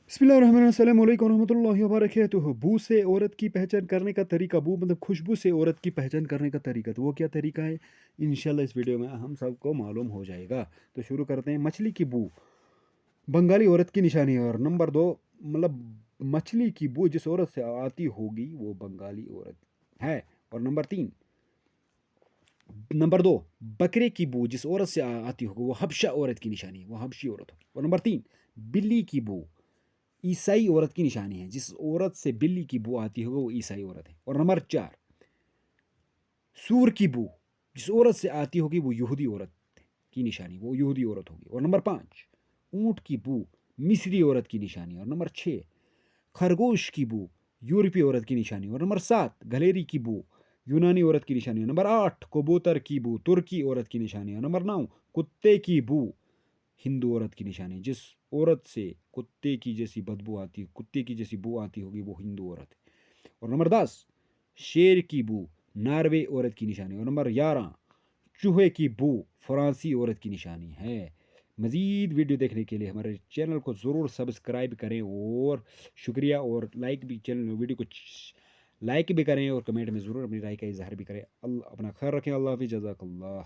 बिस्मिल्लाहिर्रहमानिर्रहीम रहमतुल्लाहि व बरकातुहू। बू से औरत की पहचान करने का तरीका, बू मतलब खुशबू से औरत की पहचान करने का तरीका, तो वो क्या तरीका है इंशाल्लाह इस वीडियो में हम सबको मालूम हो जाएगा। तो शुरू करते हैं। मछली की बू बंगाली औरत की निशानी है। और नंबर दो, मतलब मछली की बू जिस औरत से आती होगी वो बंगाली औरत है। और नंबर दो, बकरे की बू जिस औरत से आती होगी वो हबशा औरत की निशानी है, वो हबशी औरत होगी। और नंबर तीन, बिल्ली की बू ईसाई औरत की निशानी है, जिस औरत से बिल्ली की बू आती होगी वो ईसाई औरत है। और नंबर चार, सूर की बू जिस औरत से आती होगी वो यहूदी औरत की निशानी, वो यहूदी औरत होगी। और नंबर पाँच, ऊँट की बू मिस्री औरत की निशानी। और नंबर छः, खरगोश की बू यूरोपीय औरत की निशानी। और नंबर सात, गलेरी की बू यूनानी औरत की निशानी। नंबर आठ, कबूतर की बू तुर्की औरत की निशानी। और नंबर नौ, कुत्ते की बू हिंदू औरत की निशानी, जिस औरत से कुत्ते की जैसी बदबू आती, कुत्ते की जैसी बू आती होगी वो हिंदू औरत है। और नंबर 10, शेर की बू नॉर्वे औरत की निशानी। और नंबर 11, चूहे की बू फ्रांसी औरत की निशानी है। मज़ीद वीडियो देखने के लिए हमारे चैनल को ज़रूर सब्सक्राइब करें और शुक्रिया। और लाइक भी, चैनल वीडियो को लाइक भी करें और कमेंट में ज़रूर अपनी राय का इजहार भी करें। अल्लाह अपना ख्याल रखें। अल्लाह हाफ़िज़, जज़ाकल्लाह।